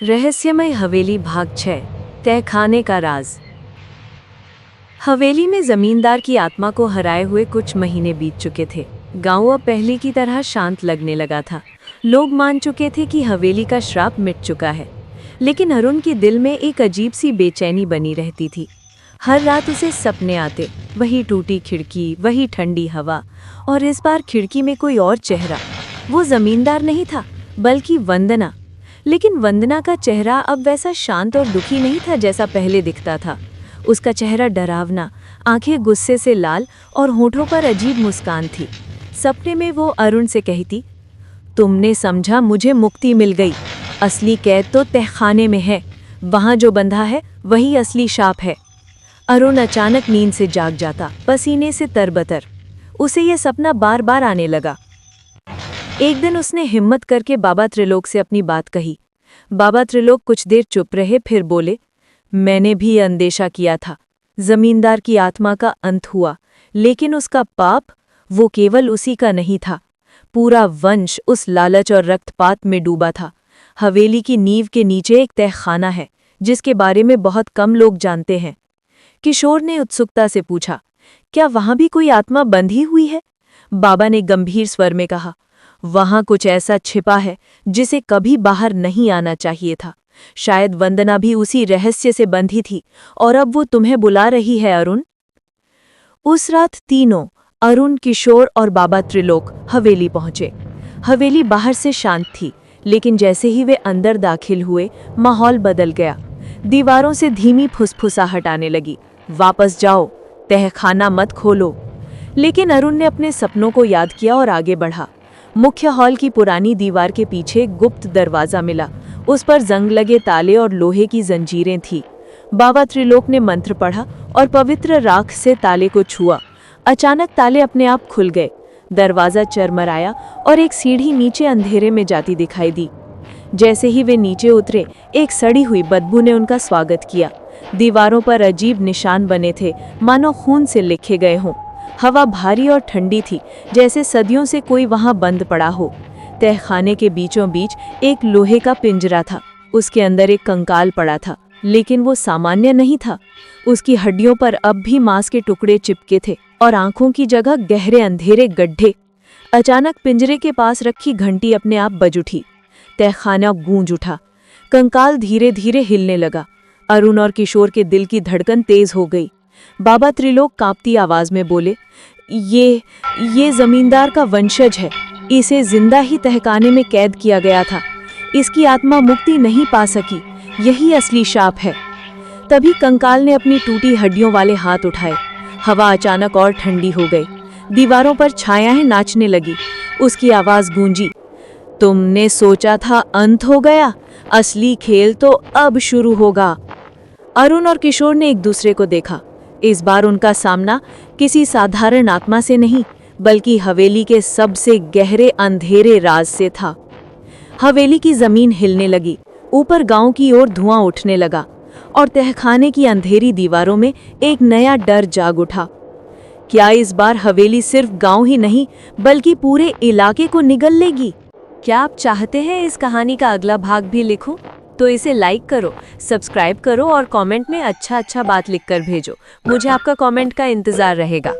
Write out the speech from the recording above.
रहस्यमय हवेली भाग 6 तहखाने का राज। हवेली में जमींदार की आत्मा को हराए हुए कुछ महीने बीत चुके थे। गांव अब पहले की तरह शांत लगने लगा था। लोग मान चुके थे कि हवेली का श्राप मिट चुका है, लेकिन अरुण के दिल में एक अजीब सी बेचैनी बनी रहती थी। हर रात उसे सपने आते, वही टूटी खिड़की, वही ठंडी हवा, और इस बार खिड़की में कोई और चेहरा। वो जमींदार नहीं था, बल्कि वंदना। लेकिन वंदना का चेहरा अब वैसा शांत और दुखी नहीं था जैसा पहले दिखता था। उसका चेहरा डरावना, आंखें गुस्से से लाल और होठों पर अजीब मुस्कान थी। सपने में वो अरुण से कहती, तुमने समझा मुझे मुक्ति मिल गई। असली कैद तो तहखाने में है, वहां जो बंधा है वही असली शाप है। अरुण अचानक नींद से जाग जाता, पसीने से तरबतर। उसे यह सपना बार बार आने लगा। एक दिन उसने हिम्मत करके बाबा त्रिलोक से अपनी बात कही। बाबा त्रिलोक कुछ देर चुप रहे, फिर बोले, मैंने भी अंदेशा किया था। जमींदार की आत्मा का अंत हुआ, लेकिन उसका पाप, वो केवल उसी का नहीं था। पूरा वंश उस लालच और रक्तपात में डूबा था। हवेली की नींव के नीचे एक तहखाना है, जिसके बारे में बहुत कम लोग जानते हैं। किशोर ने उत्सुकता से पूछा, क्या वहां भी कोई आत्मा बंधी हुई है? बाबा ने गंभीर स्वर में कहा, वहां कुछ ऐसा छिपा है जिसे कभी बाहर नहीं आना चाहिए था। शायद वंदना भी उसी रहस्य से बंधी थी, और अब वो तुम्हें बुला रही है अरुण। उस रात तीनों, अरुण, किशोर और बाबा त्रिलोक, हवेली पहुंचे। हवेली बाहर से शांत थी, लेकिन जैसे ही वे अंदर दाखिल हुए, माहौल बदल गया। दीवारों से धीमी फुसफुसाहट आने लगी, वापस जाओ, तहखाना मत खोलो। लेकिन अरुण ने अपने सपनों को याद किया और आगे बढ़ा। मुख्य हॉल की पुरानी दीवार के पीछे गुप्त दरवाजा मिला। उस पर जंग लगे ताले और लोहे की जंजीरें थीं। बाबा त्रिलोक ने मंत्र पढ़ा और पवित्र राख से ताले को छुआ। अचानक ताले अपने आप खुल गए। दरवाजा चरमराया और एक सीढ़ी नीचे अंधेरे में जाती दिखाई दी। जैसे ही वे नीचे उतरे, एक सड़ी हुई बदबू ने उनका स्वागत किया। दीवारों पर अजीब निशान बने थे, मानो खून से लिखे गए हों। हवा भारी और ठंडी थी, जैसे सदियों से कोई वहां बंद पड़ा हो। तहखाने के बीचों बीच एक लोहे का पिंजरा था। उसके अंदर एक कंकाल पड़ा था, लेकिन वो सामान्य नहीं था। उसकी हड्डियों पर अब भी मांस के टुकड़े चिपके थे और आंखों की जगह गहरे अंधेरे गड्ढे। अचानक पिंजरे के पास रखी घंटी अपने आप बज उठी। तहखाना गूंज उठा। कंकाल धीरे धीरे हिलने लगा। अरुण और किशोर के दिल की धड़कन तेज हो गई। बाबा त्रिलोक कांपती आवाज में बोले, ये जमींदार का वंशज है। इसे जिंदा ही तहखाने में कैद किया गया था। इसकी आत्मा मुक्ति नहीं पा सकी। यही असली शाप है। तभी कंकाल ने अपनी टूटी हड्डियों वाले हाथ उठाए। हवा अचानक और ठंडी हो गई। दीवारों पर छायाएं नाचने लगी। उसकी आवाज गूंजी, तुमने सोचा था अंत हो गया, असली खेल तो अब शुरू होगा। अरुण और किशोर ने एक दूसरे को देखा। इस बार उनका सामना किसी साधारण आत्मा से नहीं, बल्कि हवेली के सबसे गहरे अंधेरे राज से था। हवेली की जमीन हिलने लगी। ऊपर गांव की ओर धुआं उठने लगा, और तहखाने की अंधेरी दीवारों में एक नया डर जाग उठा। क्या इस बार हवेली सिर्फ गांव ही नहीं, बल्कि पूरे इलाके को निगल लेगी? क्या आप चाहते हैं इस कहानी का अगला भाग भी लिखूं? तो इसे लाइक करो, सब्सक्राइब करो और कमेंट में अच्छा बात लिखकर भेजो। मुझे आपका कमेंट का इंतजार रहेगा।